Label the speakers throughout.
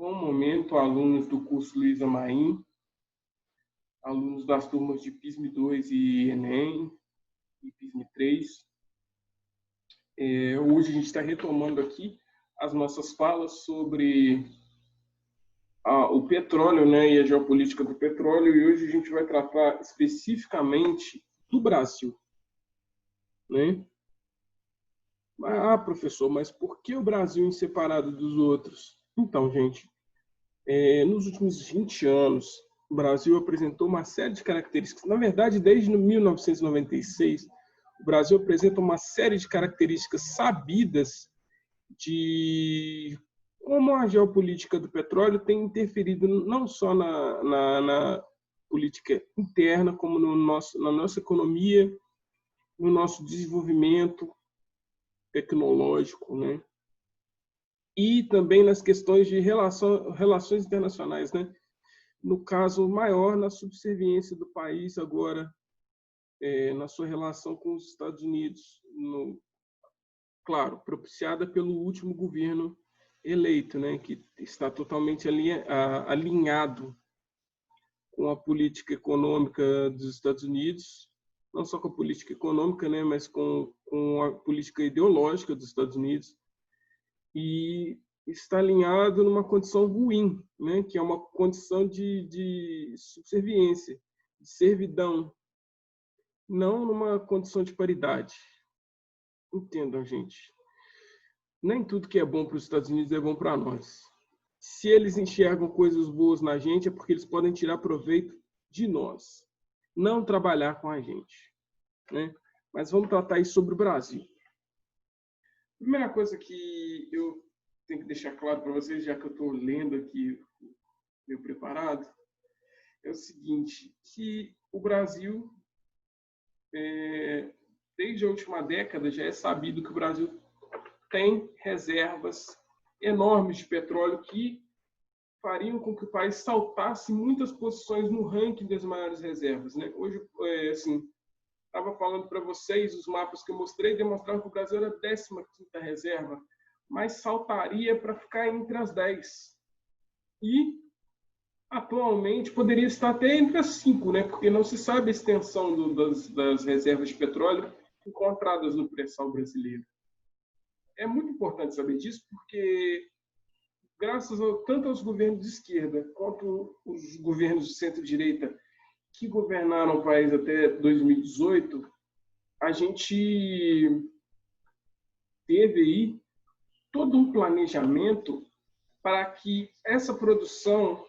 Speaker 1: Bom momento, alunos do curso Luiza Maim, alunos das turmas de PISM 2 e ENEM e PISM 3. Hoje a gente está retomando aqui as nossas falas sobre o petróleo, né, e a geopolítica do petróleo, e hoje a gente vai tratar especificamente do Brasil, né? Professor, mas por que o Brasil em separado dos outros? Então, gente, nos últimos 20 anos, o Brasil apresentou uma série de características. Na verdade, desde 1996, o Brasil apresenta uma série de características sabidas de como a geopolítica do petróleo tem interferido não só na política interna, como na nossa economia, no nosso desenvolvimento tecnológico, né? E também nas questões de relações internacionais, né? No caso maior, na subserviência do país agora, na sua relação com os Estados Unidos, claro, propiciada pelo último governo eleito, né? Que está totalmente alinhado com a política econômica dos Estados Unidos, não só com a política econômica, né? Mas com a política ideológica dos Estados Unidos, e está alinhado numa condição ruim, né? Que é uma condição de subserviência, de servidão, não numa condição de paridade. Entendam, gente. Nem tudo que é bom para os Estados Unidos é bom para nós. Se eles enxergam coisas boas na gente, é porque eles podem tirar proveito de nós, não trabalhar com a gente, né? Mas vamos tratar aí sobre o Brasil. Primeira coisa que eu tenho que deixar claro para vocês, já que eu estou lendo aqui, meio preparado, é o seguinte, que o Brasil, desde a última década, já é sabido que o Brasil tem reservas enormes de petróleo que fariam com que o país saltasse muitas posições no ranking das maiores reservas, né? Hoje, assim, estava falando para vocês, os mapas que eu mostrei demonstravam que o Brasil era a 15ª reserva, mas saltaria para ficar entre as 10. E, atualmente, poderia estar até entre as 5, né? Porque não se sabe a extensão das reservas de petróleo encontradas no pré-sal brasileiro. É muito importante saber disso, porque, graças tanto aos governos de esquerda quanto os governos de centro-direita que governaram o país até 2018, a gente teve aí todo um planejamento para que essa produção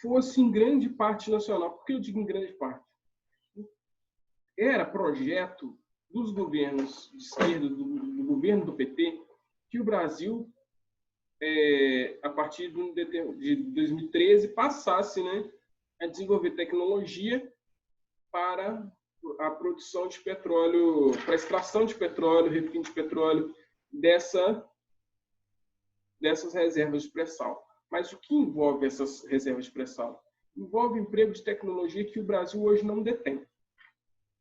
Speaker 1: fosse em grande parte nacional. Por que eu digo em grande parte? Era projeto dos governos de esquerda, do governo do PT, que o Brasil, a partir de 2013, passasse, né, a desenvolver tecnologia para a produção de petróleo, para a extração de petróleo, refino de petróleo, dessas reservas de pré-sal. Mas o que envolve essas reservas de pré-sal? Envolve emprego de tecnologia que o Brasil hoje não detém,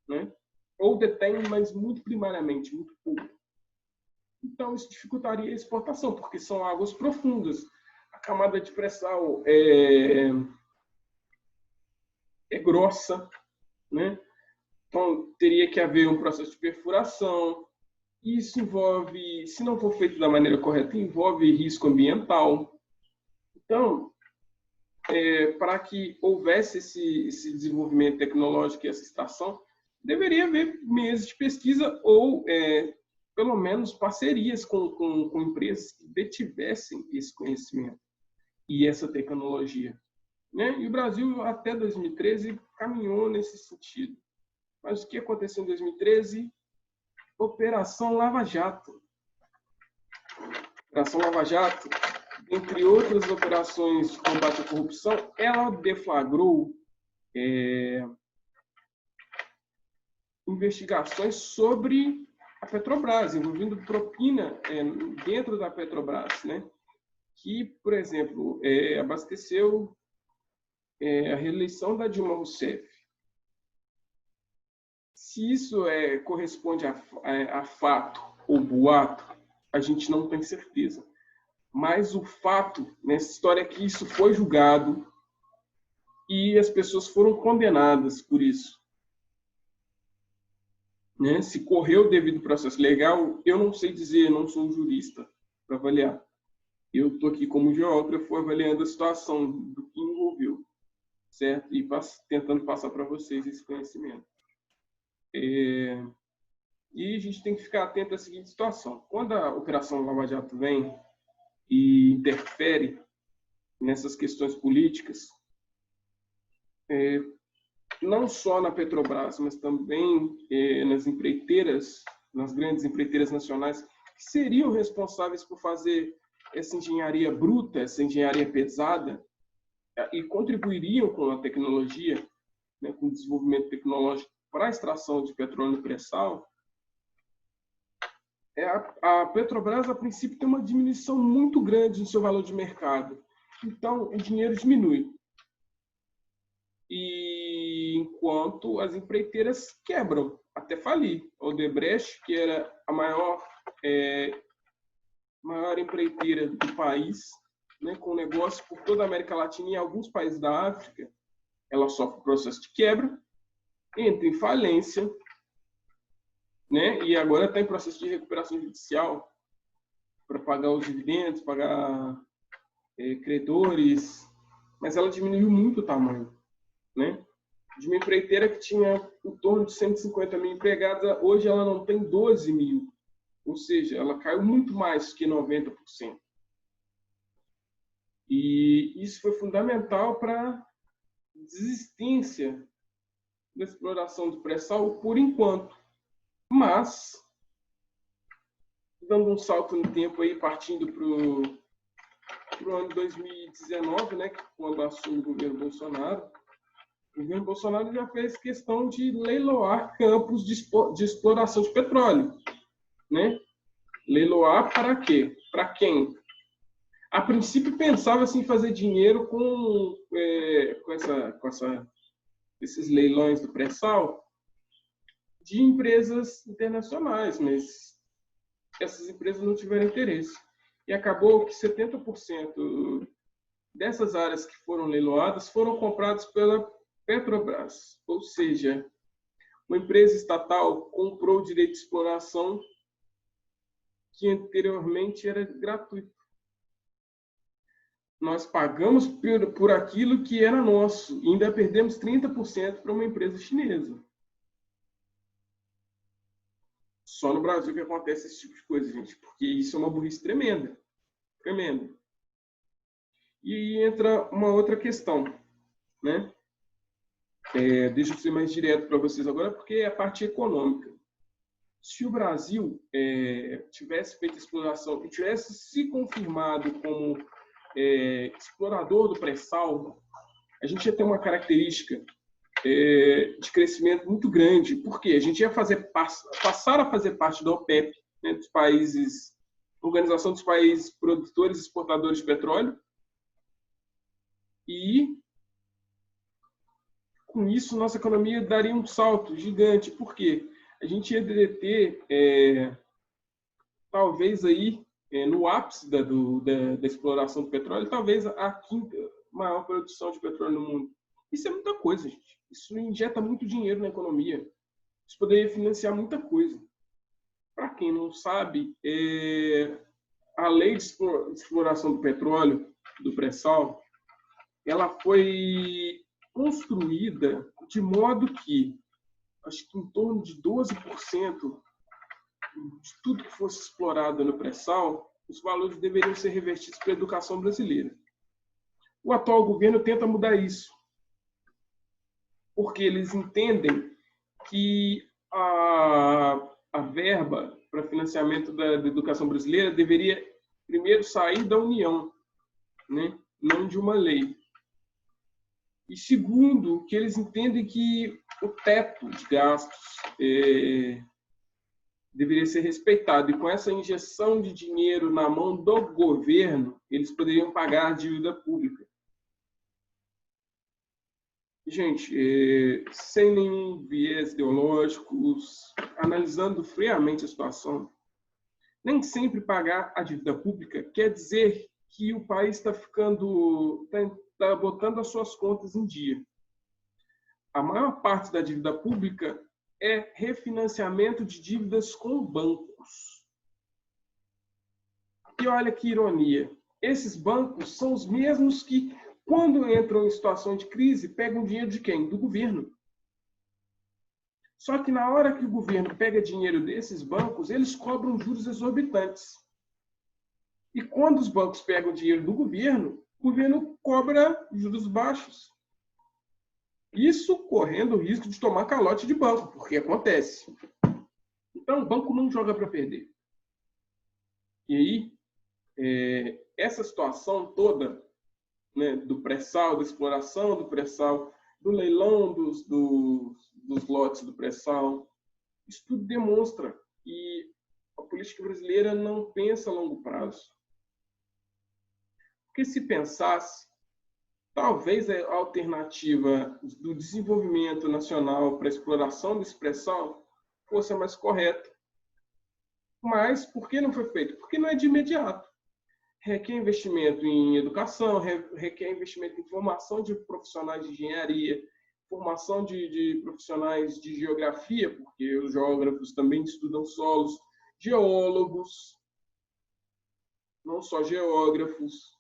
Speaker 1: né? Ou detém, mas muito primariamente, muito pouco. Então, isso dificultaria a exportação, porque são águas profundas. A camada de pré-sal é grossa, né? Então, teria que haver um processo de perfuração. Isso envolve, se não for feito da maneira correta, envolve risco ambiental. Então, para que houvesse esse desenvolvimento tecnológico e essa extração, deveria haver meses de pesquisa ou, pelo menos, parcerias com empresas que detivessem esse conhecimento e essa tecnologia, né? E o Brasil, até 2013, caminhou nesse sentido. Mas o que aconteceu em 2013? Operação Lava Jato. Operação Lava Jato, entre outras operações de combate à corrupção, ela deflagrou investigações sobre a Petrobras, envolvendo propina dentro da Petrobras, né? Que, por exemplo, abasteceu a reeleição da Dilma Rousseff. Se isso corresponde a fato ou boato, a gente não tem certeza. Mas o fato nessa história é que isso foi julgado e as pessoas foram condenadas por isso. Né? Se correu o devido processo legal, eu não sei dizer, não sou um jurista para avaliar. Eu estou aqui como geógrafo avaliando a situação do que envolveu, certo? E tentando passar para vocês esse conhecimento. E a gente tem que ficar atento à seguinte situação. Quando a Operação Lava Jato vem e interfere nessas questões políticas, não só na Petrobras, mas também nas empreiteiras, nas grandes empreiteiras nacionais, que seriam responsáveis por fazer essa engenharia bruta, essa engenharia pesada, e contribuiriam com a tecnologia, né, com o desenvolvimento tecnológico para a extração de petróleo no pré-sal. A Petrobras, a princípio, tem uma diminuição muito grande no seu valor de mercado. Então, o dinheiro diminui. E enquanto as empreiteiras quebram, até falir. A Odebrecht, que era a maior empreiteira do país, né, com negócio por toda a América Latina e alguns países da África, ela sofre processo de quebra, entra em falência, né, e agora está em processo de recuperação judicial para pagar os dividendos, pagar credores, mas ela diminuiu muito o tamanho. Né? De uma empreiteira que tinha em torno de 150 mil empregados, hoje ela não tem 12 mil. Ou seja, ela caiu muito mais que 90%. E isso foi fundamental para a desistência da exploração do pré-sal por enquanto. Mas, dando um salto no tempo, aí, partindo para o ano 2019, né, quando assume o governo Bolsonaro, o governo Bolsonaro já fez questão de leiloar campos de exploração de petróleo. Né? Leiloar para quê? Para quem? A princípio pensava-se em fazer dinheiro com esses leilões do pré-sal de empresas internacionais, mas essas empresas não tiveram interesse. E acabou que 70% dessas áreas que foram leiloadas foram compradas pela Petrobras, ou seja, uma empresa estatal comprou o direito de exploração que anteriormente era gratuito. Nós pagamos por aquilo que era nosso e ainda perdemos 30% para uma empresa chinesa. Só no Brasil que acontece esse tipo de coisa, gente, porque isso é uma burrice tremenda. Tremenda. E entra uma outra questão, né? Deixa eu ser mais direto para vocês agora, porque é a parte econômica. Se o Brasil tivesse feito exploração e tivesse se confirmado como explorador do pré-sal, a gente ia ter uma característica de crescimento muito grande, porque a gente ia passar a fazer parte da OPEP, né, dos países, Organização dos Países Produtores e Exportadores de Petróleo, e com isso nossa economia daria um salto gigante. Por quê? A gente ia ter, talvez aí, no ápice da exploração do petróleo, talvez a quinta maior produção de petróleo no mundo. Isso é muita coisa, gente. Isso injeta muito dinheiro na economia. Isso poderia financiar muita coisa. Para quem não sabe, a lei de exploração do petróleo, do pré-sal, ela foi construída de modo que, acho que em torno de 12% de tudo que fosse explorado no pré-sal, os valores deveriam ser revertidos para a educação brasileira. O atual governo tenta mudar isso, porque eles entendem que a verba para financiamento da educação brasileira deveria primeiro sair da União, né? Não de uma lei. E segundo, que eles entendem que o teto de gastos deveria ser respeitado. E com essa injeção de dinheiro na mão do governo, eles poderiam pagar a dívida pública. Gente, sem nenhum viés ideológico, analisando friamente a situação, Nem sempre pagar a dívida pública quer dizer que o país está botando as suas contas em dia. A maior parte da dívida pública é refinanciamento de dívidas com bancos. E olha que ironia, esses bancos são os mesmos que, quando entram em situação de crise, pegam dinheiro de quem? Do governo. Só que na hora que o governo pega dinheiro desses bancos, eles cobram juros exorbitantes. E quando os bancos pegam dinheiro do governo, o governo cobra juros baixos. Isso correndo o risco de tomar calote de banco, porque acontece. Então, o banco não joga para perder. E aí, essa situação toda, né, do pré-sal, da exploração do pré-sal, do leilão dos lotes do pré-sal, isso tudo demonstra que a política brasileira não pensa a longo prazo. Porque se pensasse, talvez a alternativa do desenvolvimento nacional para a exploração desse pré-sal fosse a mais correta. Mas por que não foi feito? Porque não é de imediato. Requer investimento em educação, requer investimento em formação de profissionais de engenharia, formação de profissionais de geografia, porque os geógrafos também estudam solos, geólogos, não só geógrafos,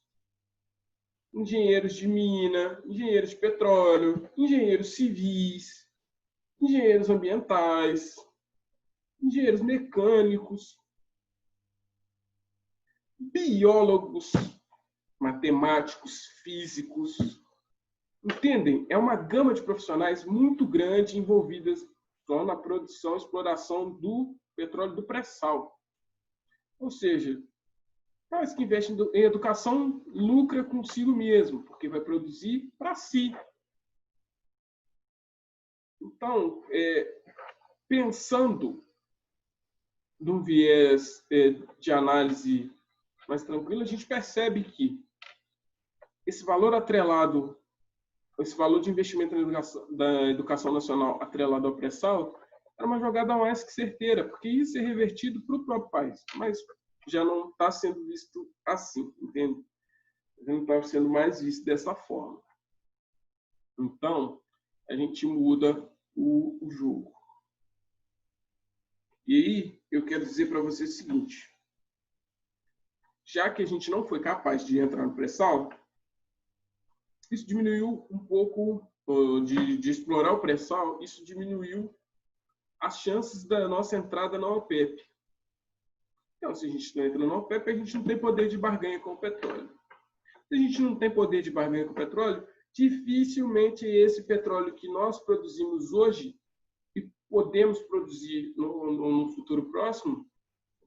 Speaker 1: engenheiros de mina, engenheiros de petróleo, engenheiros civis, engenheiros ambientais, engenheiros mecânicos, biólogos, matemáticos, físicos. Entendem? É uma gama de profissionais muito grande envolvidas só na produção e exploração do petróleo do pré-sal. Ou seja, mas que investe em educação lucra consigo mesmo, porque vai produzir para si. Então, pensando num viés de análise mais tranquilo, a gente percebe que esse valor atrelado, esse valor de investimento da educação nacional atrelado ao pré-sal, era uma jogada mais que certeira, porque ia ser revertido para o próprio país. Mas já não está sendo visto assim, entende? Já não está sendo mais visto dessa forma. Então, a gente muda o jogo. E aí, eu quero dizer para você o seguinte. Já que a gente não foi capaz de entrar no pré-sal, isso diminuiu um pouco de explorar o pré-sal, isso diminuiu as chances da nossa entrada na OPEP. Então, se a gente não entra na OPEP, a gente não tem poder de barganha com o petróleo. Se a gente não tem poder de barganha com o petróleo, dificilmente esse petróleo que nós produzimos hoje e podemos produzir no futuro próximo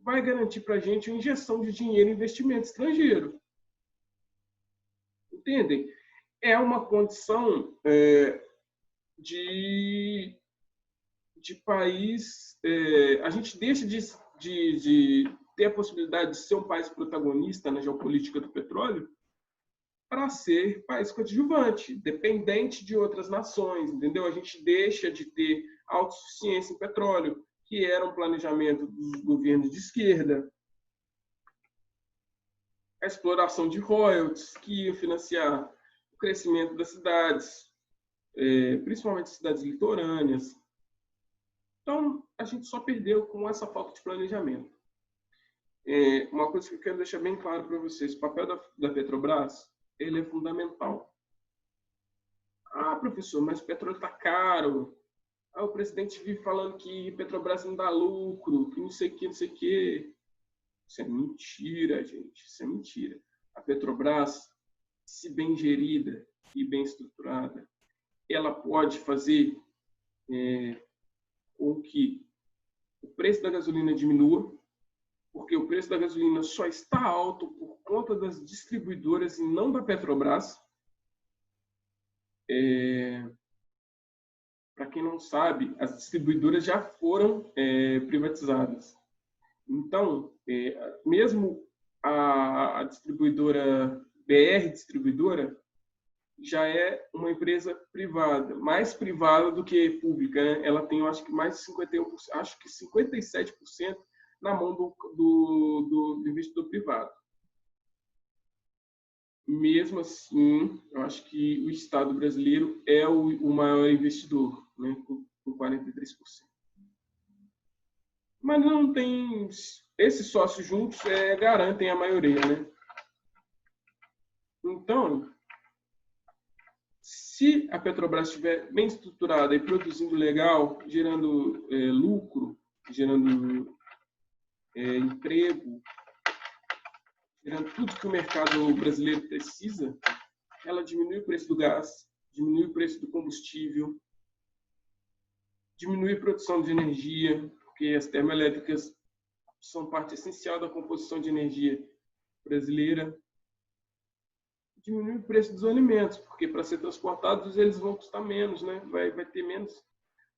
Speaker 1: vai garantir para a gente uma injeção de dinheiro em investimento estrangeiro. Entendem? É uma condição de país... a gente deixa de ter a possibilidade de ser um país protagonista na geopolítica do petróleo para ser país coadjuvante, dependente de outras nações, entendeu? A gente deixa de ter autossuficiência em petróleo, que era um planejamento dos governos de esquerda, a exploração de royalties, que ia financiar o crescimento das cidades, principalmente cidades litorâneas. Então, a gente só perdeu com essa falta de planejamento. Uma coisa que eu quero deixar bem claro para vocês, o papel da Petrobras, ele é fundamental. Ah, professor, mas o petróleo está caro. Ah, o presidente vive falando que Petrobras não dá lucro, que não sei o que, não sei o que. Isso é mentira, gente. Isso é mentira. A Petrobras, se bem gerida e bem estruturada, ela pode fazer com que o preço da gasolina diminua, porque o preço da gasolina só está alto por conta das distribuidoras e não da Petrobras. Para quem não sabe, as distribuidoras já foram privatizadas. Então, mesmo a distribuidora BR Distribuidora já é uma empresa privada, mais privada do que pública, né? Ela tem, eu acho que mais de 51%, acho que 57% na mão do investidor privado. Mesmo assim, eu acho que o Estado brasileiro é o maior investidor, né, com 43%. Mas não tem... Esses sócios juntos garantem a maioria, né? Então, se a Petrobras estiver bem estruturada e produzindo legal, gerando lucro, gerando emprego, gerando tudo que o mercado brasileiro precisa, ela diminui o preço do gás, diminui o preço do combustível, diminui a produção de energia, porque as termoelétricas são parte essencial da composição de energia brasileira. Diminui o preço dos alimentos, porque para ser transportados eles vão custar menos, né? Vai ter menos,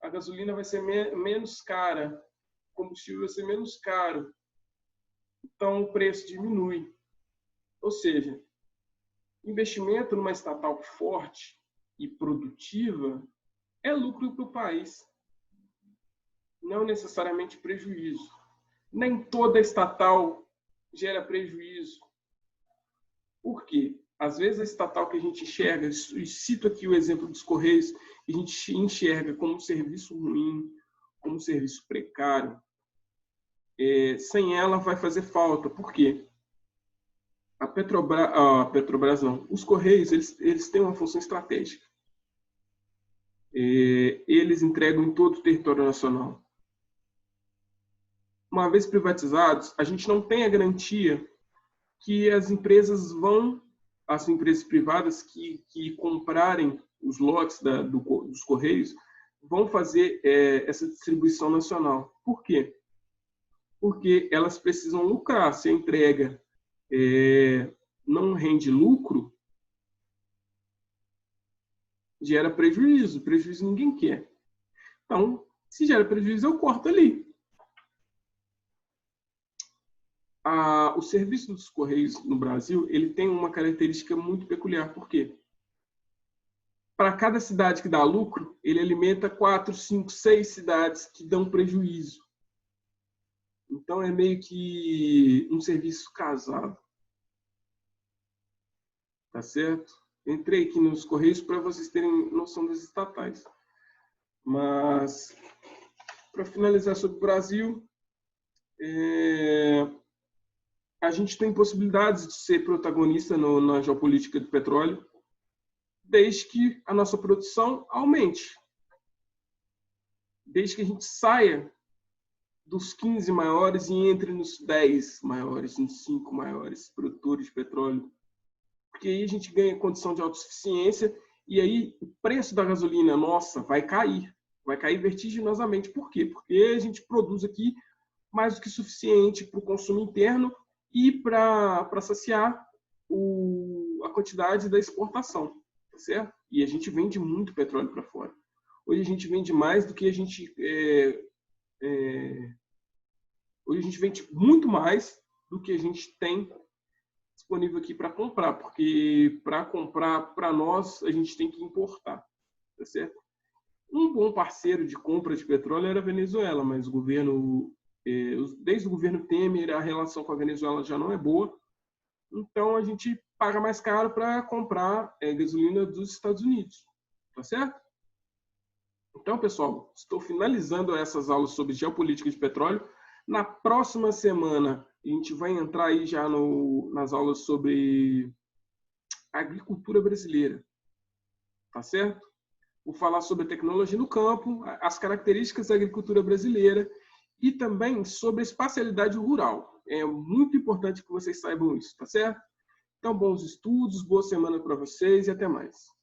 Speaker 1: a gasolina vai ser menos cara, o combustível vai ser menos caro, então o preço diminui. Ou seja, investimento numa estatal forte e produtiva é lucro para o país, não necessariamente prejuízo. Nem toda estatal gera prejuízo. Por quê? Às vezes a estatal que a gente enxerga, e cito aqui o exemplo dos Correios, que a gente enxerga como um serviço ruim, como um serviço precário, sem ela vai fazer falta. Por quê? A Petrobras não. Os Correios, eles têm uma função estratégica. Eles entregam em todo o território nacional. Uma vez privatizados, a gente não tem a garantia que as empresas privadas que comprarem os lotes dos Correios vão fazer essa distribuição nacional. Por quê? Porque elas precisam lucrar. Se a entrega não rende lucro, gera prejuízo. Prejuízo ninguém quer. Então, se gera prejuízo, eu corto ali. O serviço dos Correios no Brasil, ele tem uma característica muito peculiar. Por quê? Para cada cidade que dá lucro, ele alimenta 4, 5, 6 cidades que dão prejuízo. Então, é meio que um serviço casado. Tá certo? Entrei aqui nos Correios para vocês terem noção das estatais. Mas, para finalizar sobre o Brasil, a gente tem possibilidades de ser protagonista na geopolítica do petróleo, desde que a nossa produção aumente. Desde que a gente saia dos 15 maiores e entre nos 10 maiores, nos 5 maiores produtores de petróleo. Porque aí a gente ganha condição de autossuficiência e aí o preço da gasolina, nossa, vai cair vertiginosamente. Por quê? Porque a gente produz aqui mais do que suficiente para o consumo interno e para saciar a quantidade da exportação, tá certo? E a gente vende muito petróleo para fora. Hoje a gente vende mais do que a gente... hoje a gente vende muito mais do que a gente tem disponível aqui para comprar, porque para comprar para nós a gente tem que importar, tá certo? Um bom parceiro de compra de petróleo era a Venezuela, mas o governo, desde o governo Temer, a relação com a Venezuela já não é boa, então a gente paga mais caro para comprar gasolina dos Estados Unidos, tá certo? Então, pessoal, estou finalizando essas aulas sobre geopolítica de petróleo. Na próxima semana, a gente vai entrar aí já nas aulas sobre agricultura brasileira, tá certo? Vou falar sobre a tecnologia no campo, as características da agricultura brasileira e também sobre a espacialidade rural. É muito importante que vocês saibam isso, tá certo? Então, bons estudos, boa semana para vocês e até mais.